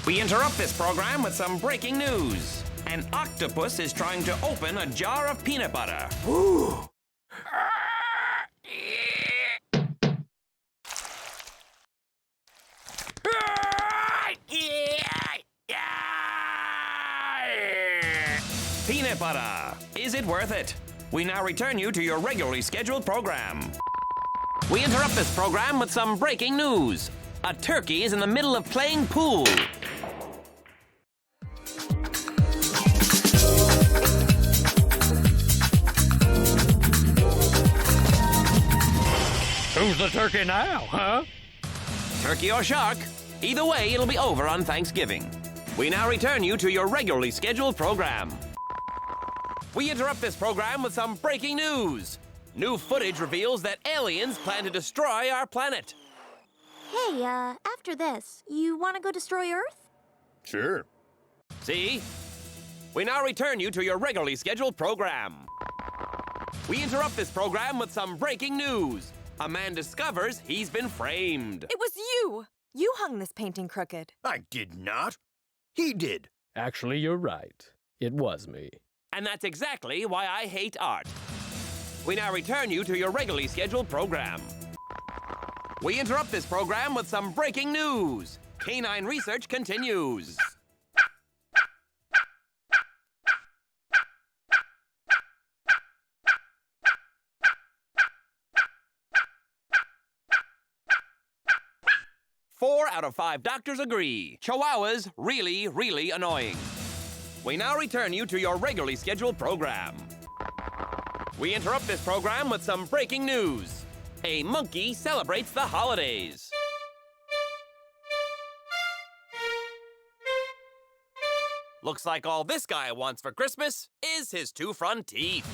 We interrupt this program with some breaking news. An octopus is trying to open a jar of peanut butter. Ooh. Peanut butter. Is it worth it? We now return you to your regularly scheduled program. We interrupt this program with some breaking news. A turkey is in the middle of playing pool. Who's the turkey now, huh? Turkey or shark, either way, it'll be over on Thanksgiving. We now return you to your regularly scheduled program. We interrupt this program with some breaking news. New footage reveals that aliens plan to destroy our planet. Hey, after this, you want to go destroy Earth? Sure. See? We now return you to your regularly scheduled program. We interrupt this program with some breaking news. A man discovers he's been framed. It was you! You hung this painting crooked. I did not. He did. Actually, you're right. It was me. And that's exactly why I hate art. We now return you to your regularly scheduled program. We interrupt this program with some breaking news. Canine research continues. Four out of 5 doctors agree. Chihuahuas really, really annoying. We now return you to your regularly scheduled program. We interrupt this program with some breaking news. A monkey celebrates the holidays. Looks like all this guy wants for Christmas is his 2 front teeth.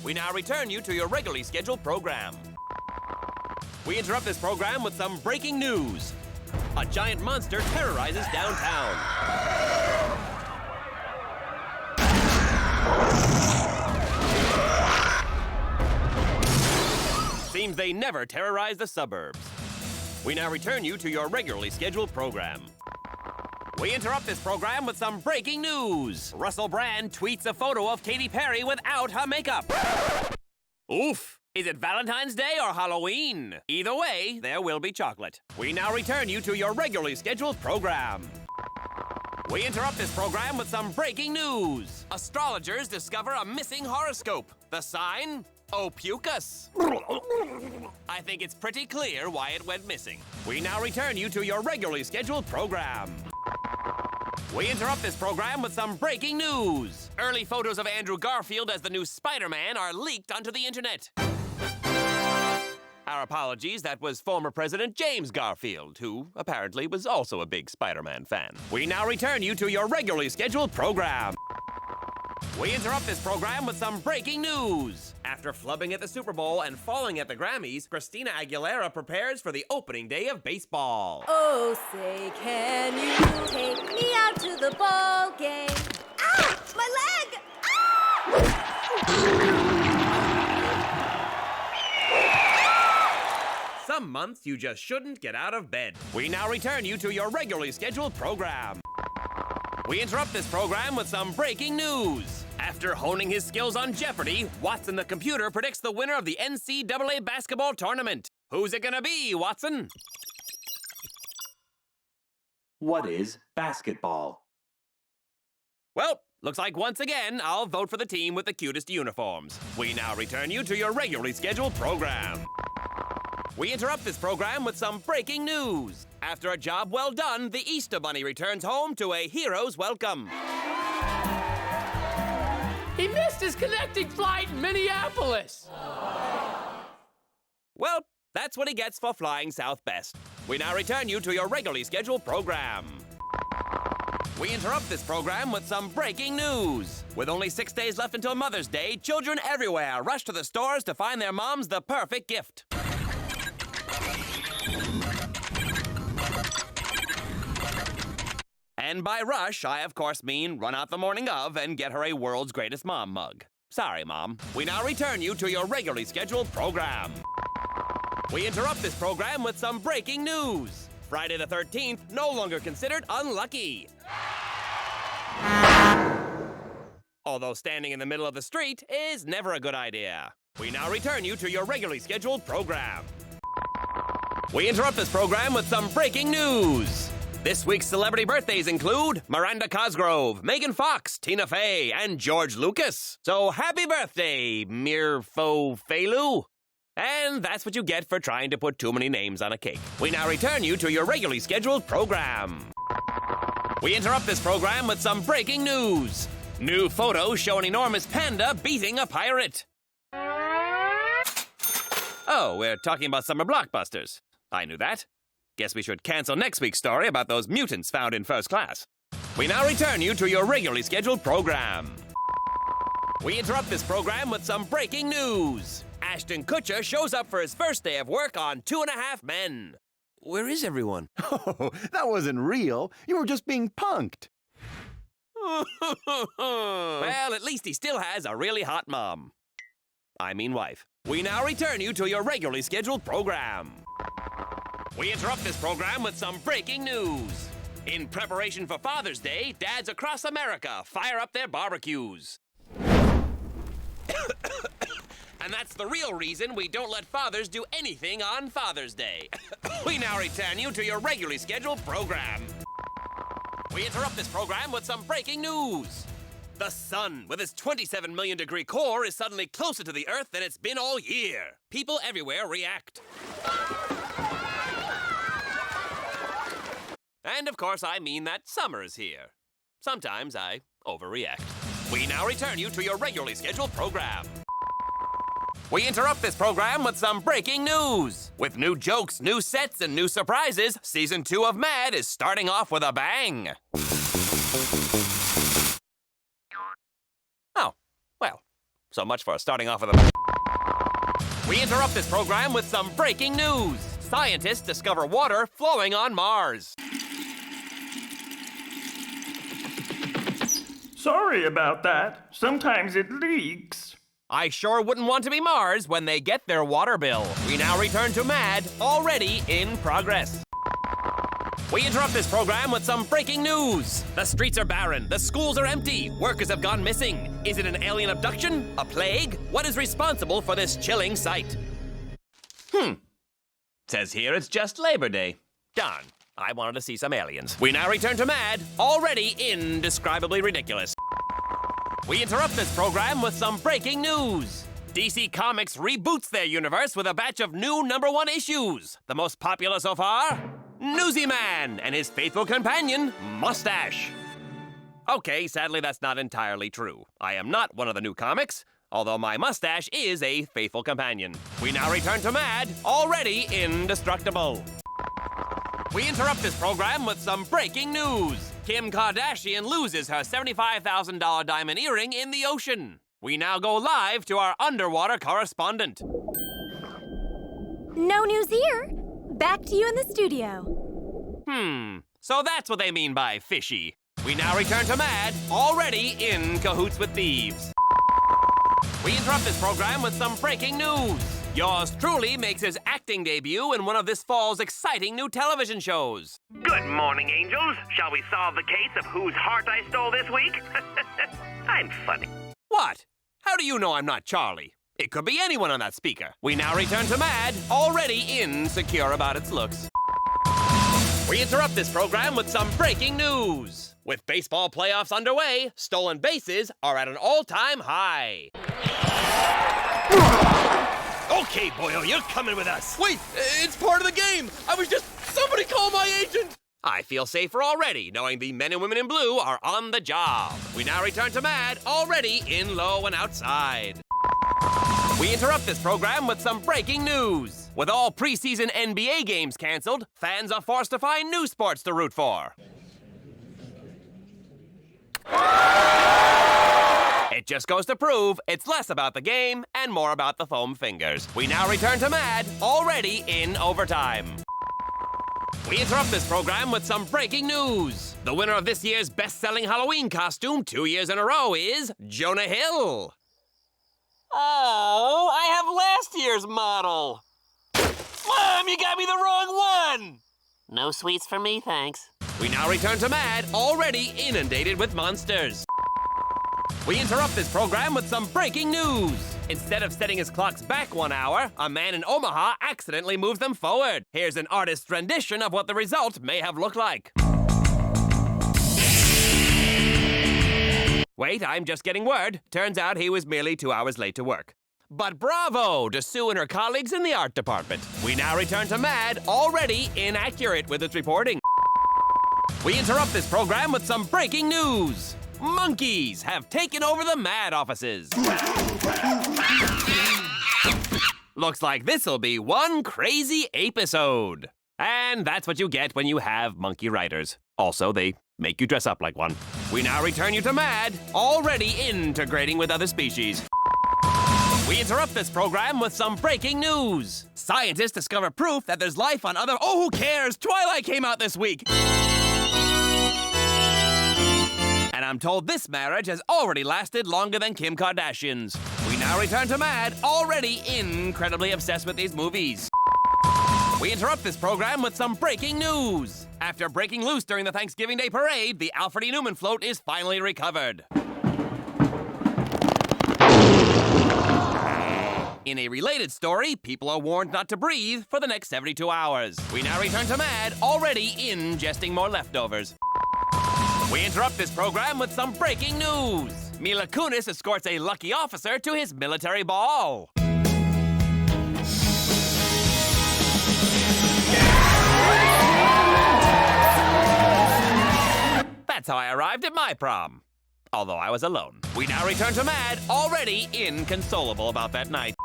We now return you to your regularly scheduled program. We interrupt this program with some breaking news. A giant monster terrorizes downtown. Seems they never terrorize the suburbs. We now return you to your regularly scheduled program. We interrupt this program with some breaking news. Russell Brand tweets a photo of Katy Perry without her makeup. Oof! Is it Valentine's Day or Halloween? Either way, there will be chocolate. We now return you to your regularly scheduled program. We interrupt this program with some breaking news. Astrologers discover a missing horoscope. The sign? Ophiuchus. I think it's pretty clear why it went missing. We now return you to your regularly scheduled program. We interrupt this program with some breaking news. Early photos of Andrew Garfield as the new Spider-Man are leaked onto the internet. Our apologies, that was former President James Garfield, who apparently was also a big Spider-Man fan. We now return you to your regularly scheduled program. We interrupt this program with some breaking news. After flubbing at the Super Bowl and falling at the Grammys, Christina Aguilera prepares for the opening day of baseball. Oh, say, can you take me out to the ball game? Ah! My leg! Ah! Some months you just shouldn't get out of bed. We now return you to your regularly scheduled program. We interrupt this program with some breaking news. After honing his skills on Jeopardy, Watson the computer predicts the winner of the NCAA basketball tournament. Who's it gonna be, Watson? What is basketball? Well, looks like once again, I'll vote for the team with the cutest uniforms. We now return you to your regularly scheduled program. We interrupt this program with some breaking news. After a job well done, the Easter Bunny returns home to a hero's welcome. He missed his connecting flight in Minneapolis. Well, that's what he gets for flying South Best. We now return you to your regularly scheduled program. We interrupt this program with some breaking news. With only 6 days left until Mother's Day, children everywhere rush to the stores to find their moms the perfect gift. And by rush, I of course mean run out the morning of and get her a World's Greatest Mom mug. Sorry, Mom. We now return you to your regularly scheduled program. We interrupt this program with some breaking news. Friday the 13th no longer considered unlucky. Although standing in the middle of the street is never a good idea. We now return you to your regularly scheduled program. We interrupt this program with some breaking news. This week's celebrity birthdays include Miranda Cosgrove, Megan Fox, Tina Fey, and George Lucas. So happy birthday, Mirfo Felu. And that's what you get for trying to put too many names on a cake. We now return you to your regularly scheduled program. We interrupt this program with some breaking news. New photos show an enormous panda beating a pirate. Oh, we're talking about summer blockbusters. I knew that. Guess we should cancel next week's story about those mutants found in first class. We now return you to your regularly scheduled program. We interrupt this program with some breaking news. Ashton Kutcher shows up for his first day of work on 2.5 Men. Where is everyone? Oh, that wasn't real. You were just being punked. Well, at least he still has a really hot mom. I mean wife. We now return you to your regularly scheduled program. We interrupt this program with some breaking news. In preparation for Father's Day, dads across America fire up their barbecues. And that's the real reason we don't let fathers do anything on Father's Day. We now return you to your regularly scheduled program. We interrupt this program with some breaking news. The sun, with its 27 million degree core, is suddenly closer to the Earth than it's been all year. People everywhere react. And of course, I mean that summer is here. Sometimes I overreact. We now return you to your regularly scheduled program. We interrupt this program with some breaking news. With new jokes, new sets, and new surprises, Season 2 of Mad is starting off with a bang. Oh, well, so much for starting off with a bang. We interrupt this program with some breaking news. Scientists discover water flowing on Mars. Sorry about that. Sometimes it leaks. I sure wouldn't want to be Mars when they get their water bill. We now return to Mad, already in progress. We interrupt this program with some breaking news. The streets are barren, the schools are empty, workers have gone missing. Is it an alien abduction? A plague? What is responsible for this chilling sight? Says here it's just Labor Day. Darn, I wanted to see some aliens. We now return to Mad, already indescribably ridiculous. We interrupt this program with some breaking news. DC Comics reboots their universe with a batch of new #1 issues. The most popular so far? Newsy Man and his faithful companion, Mustache. Okay, sadly that's not entirely true. I am not one of the new comics, although my mustache is a faithful companion. We now return to Mad, already indestructible. We interrupt this program with some breaking news. Kim Kardashian loses her $75,000 diamond earring in the ocean. We now go live to our underwater correspondent. No news here. Back to you in the studio. So that's what they mean by fishy. We now return to Mad, already in cahoots with thieves. We interrupt this program with some breaking news. Yours truly makes his acting debut in one of this fall's exciting new television shows. Good morning, angels. Shall we solve the case of whose heart I stole this week? I'm funny. What? How do you know I'm not Charlie? It could be anyone on that speaker. We now return to Mad, already insecure about its looks. We interrupt this program with some breaking news. With baseball playoffs underway, stolen bases are at an all-time high. Okay, Boyle, you're coming with us. Wait, it's part of the game. Somebody call my agent. I feel safer already, knowing the men and women in blue are on the job. We now return to Mad, already in low and outside. We interrupt this program with some breaking news. With all preseason NBA games canceled, fans are forced to find new sports to root for. It just goes to prove it's less about the game and more about the foam fingers. We now return to Mad, already in overtime. We interrupt this program with some breaking news. The winner of this year's best-selling Halloween costume 2 years in a row is Jonah Hill. Oh, I have last year's model. Mom, you got me the wrong one. No sweets for me, thanks. We now return to Mad, already inundated with monsters. We interrupt this program with some breaking news. Instead of setting his clocks back 1 hour, a man in Omaha accidentally moves them forward. Here's an artist's rendition of what the result may have looked like. Wait, I'm just getting word. Turns out he was merely 2 hours late to work. But bravo to Sue and her colleagues in the art department. We now return to Mad, already inaccurate with its reporting. We interrupt this program with some breaking news. Monkeys have taken over the Mad offices. Looks like this'll be one crazy ape-isode. And that's what you get when you have monkey writers. Also, they make you dress up like one. We now return you to Mad, already integrating with other species. We interrupt this program with some breaking news. Scientists discover proof that there's life on other— Oh, who cares? Twilight came out this week. And I'm told this marriage has already lasted longer than Kim Kardashian's. We now return to Mad, already incredibly obsessed with these movies. We interrupt this program with some breaking news. After breaking loose during the Thanksgiving Day parade, the Alfred E. Newman float is finally recovered. In a related story, people are warned not to breathe for the next 72 hours. We now return to Mad, already ingesting more leftovers. We interrupt this program with some breaking news. Mila Kunis escorts a lucky officer to his military ball. That's how I arrived at my prom. Although I was alone. We now return to Mad, already inconsolable about that night.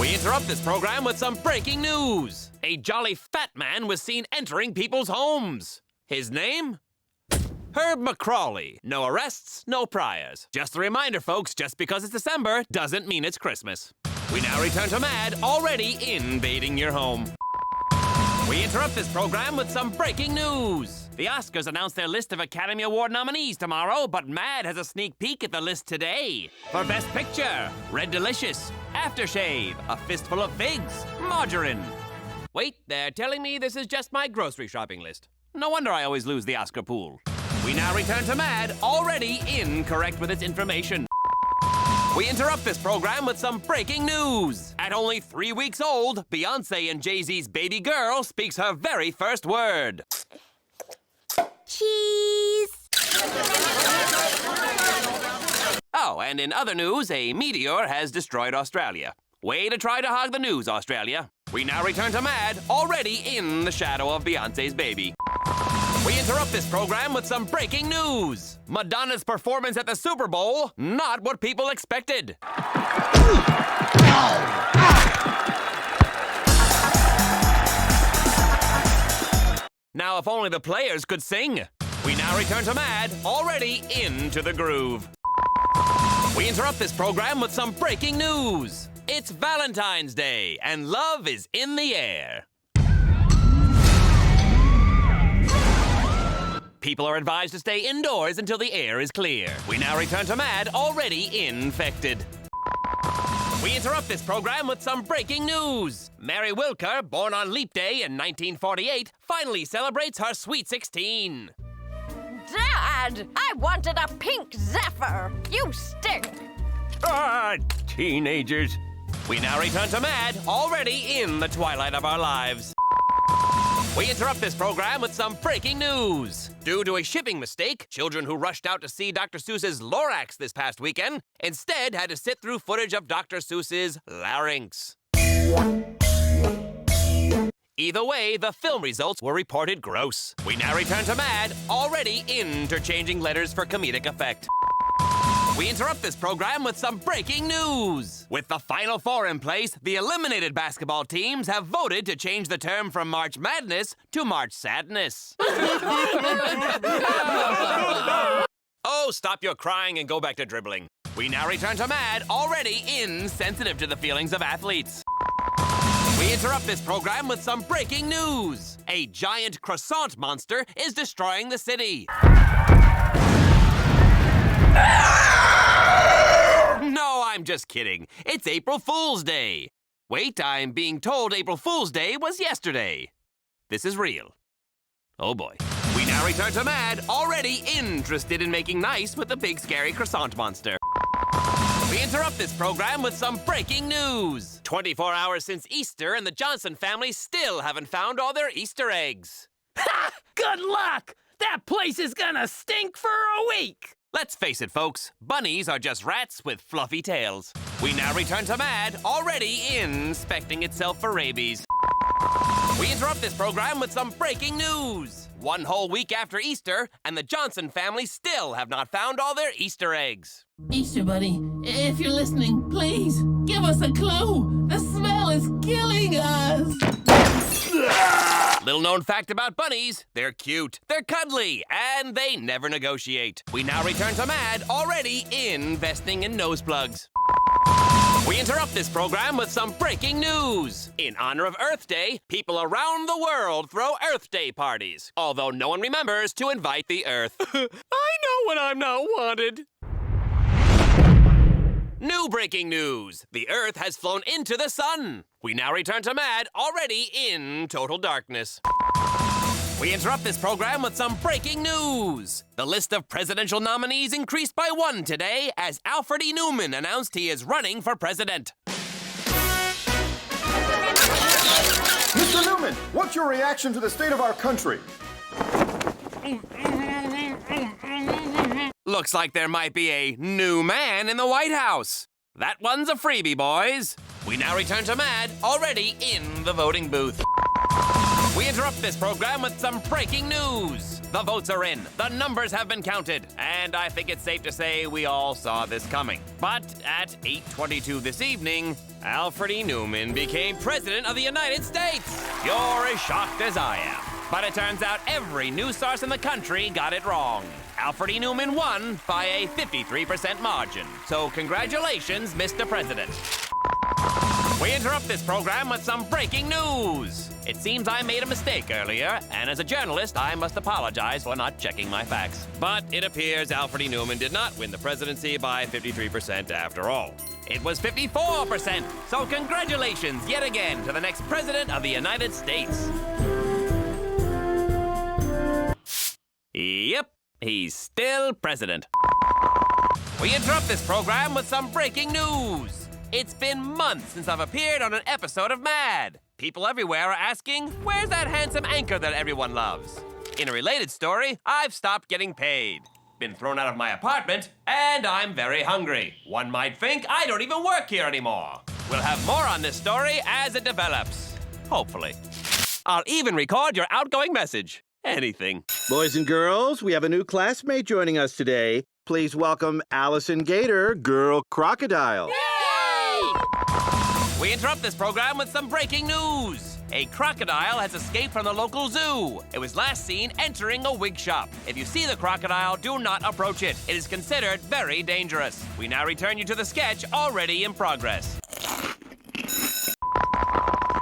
We interrupt this program with some breaking news. A jolly fat man was seen entering people's homes. His name? Herb McCrawley. No arrests, no priors. Just a reminder, folks, just because it's December doesn't mean it's Christmas. We now return to Mad, already invading your home. We interrupt this program with some breaking news. The Oscars announced their list of Academy Award nominees tomorrow, but Mad has a sneak peek at the list today. For Best Picture, Red Delicious, Aftershave, A Fistful of Figs, Margarine. Wait, they're telling me this is just my grocery shopping list. No wonder I always lose the Oscar pool. We now return to Mad, already incorrect with its information. We interrupt this program with some breaking news. At only 3 weeks old, Beyoncé and Jay-Z's baby girl speaks her very first word. Cheese. Oh, and in other news, a meteor has destroyed Australia. Way to try to hog the news, Australia. We now return to Mad, already in the shadow of Beyoncé's baby. We interrupt this program with some breaking news. Madonna's performance at the Super Bowl, not what people expected. Now, if only the players could sing. We now return to Mad, already into the groove. We interrupt this program with some breaking news. It's Valentine's Day, and love is in the air. People are advised to stay indoors until the air is clear. We now return to Mad, already infected. We interrupt this program with some breaking news. Mary Wilker, born on Leap Day in 1948, finally celebrates her Sweet 16. Dad, I wanted a pink Zephyr. You stink. Ah, teenagers. We now return to Mad, already in the twilight of our lives. We interrupt this program with some breaking news. Due to a shipping mistake, children who rushed out to see Dr. Seuss's Lorax this past weekend instead had to sit through footage of Dr. Seuss's larynx. Either way, the film results were reported gross. We now return to Mad, already interchanging letters for comedic effect. We interrupt this program with some breaking news. With the Final Four in place, the eliminated basketball teams have voted to change the term from March Madness to March Sadness. Oh, stop your crying and go back to dribbling. We now return to Mad, already insensitive to the feelings of athletes. We interrupt this program with some breaking news. A giant croissant monster is destroying the city. No, I'm just kidding. It's April Fool's Day. Wait, I'm being told April Fool's Day was yesterday. This is real. Oh boy. We now return to Mad, already interested in making nice with the big scary croissant monster. We interrupt this program with some breaking news. 24 hours since Easter, and the Johnson family still haven't found all their Easter eggs. Ha! Good luck! That place is gonna stink for a week! Let's face it, folks. Bunnies are just rats with fluffy tails. We now return to Mad, already inspecting itself for rabies. We interrupt this program with some breaking news. 1 whole week after Easter, and the Johnson family still have not found all their Easter eggs. Easter Bunny, if you're listening, please give us a clue. The smell is killing us. Little known fact about bunnies, they're cute, they're cuddly, and they never negotiate. We now return to Mad, already investing in nose plugs. We interrupt this program with some breaking news. In honor of Earth Day, people around the world throw Earth Day parties, although no one remembers to invite the Earth. I know when I'm not wanted. New breaking news. The Earth has flown into the sun. We now return to Mad, already in total darkness. We interrupt this program with some breaking news. The list of presidential nominees increased by 1 today as Alfred E. Newman announced he is running for president. Mr. Newman, what's your reaction to the state of our country? Looks like there might be a new man in the White House. That one's a freebie, boys. We now return to Mad, already in the voting booth. We interrupt this program with some breaking news. The votes are in, the numbers have been counted, and I think it's safe to say we all saw this coming. But at 8:22 this evening, Alfred E. Newman became President of the United States. You're as shocked as I am. But it turns out every news source in the country got it wrong. Alfred E. Newman won by a 53% margin. So congratulations, Mr. President. We interrupt this program with some breaking news. It seems I made a mistake earlier, and as a journalist, I must apologize for not checking my facts. But it appears Alfred E. Newman did not win the presidency by 53% after all. It was 54%. So congratulations yet again to the next president of the United States. Yep, he's still president. We interrupt this program with some breaking news. It's been months since I've appeared on an episode of Mad. People everywhere are asking, where's that handsome anchor that everyone loves? In a related story, I've stopped getting paid. Been thrown out of my apartment, and I'm very hungry. One might think I don't even work here anymore. We'll have more on this story as it develops. Hopefully. I'll even record your outgoing message. Anything. Boys and girls, we have a new classmate joining us today. Please welcome Allison Gator, Girl Crocodile. We interrupt this program with some breaking news. A crocodile has escaped from the local zoo. It was last seen entering a wig shop. If you see the crocodile, do not approach it. It is considered very dangerous. We now return you to the sketch already in progress.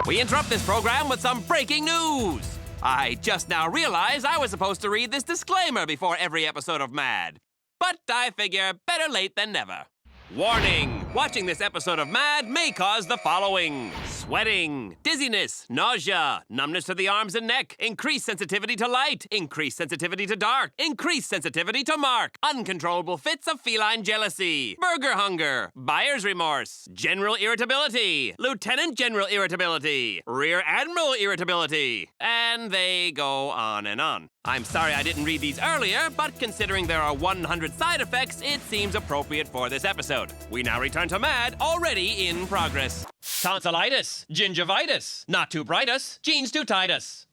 We interrupt this program with some breaking news. I just now realized I was supposed to read this disclaimer before every episode of Mad. But I figure better late than never. Warning! Watching this episode of Mad may cause the following: sweating, dizziness, nausea, numbness to the arms and neck, increased sensitivity to light, increased sensitivity to dark, increased sensitivity to mark, uncontrollable fits of feline jealousy, burger hunger, buyer's remorse, general irritability, lieutenant general irritability, rear admiral irritability, and they go on and on. I'm sorry I didn't read these earlier, but considering there are 100 side effects, it seems appropriate for this episode. We now return to Mad, already in progress. Tonsillitis, gingivitis, not too bright us, jeans too tight us.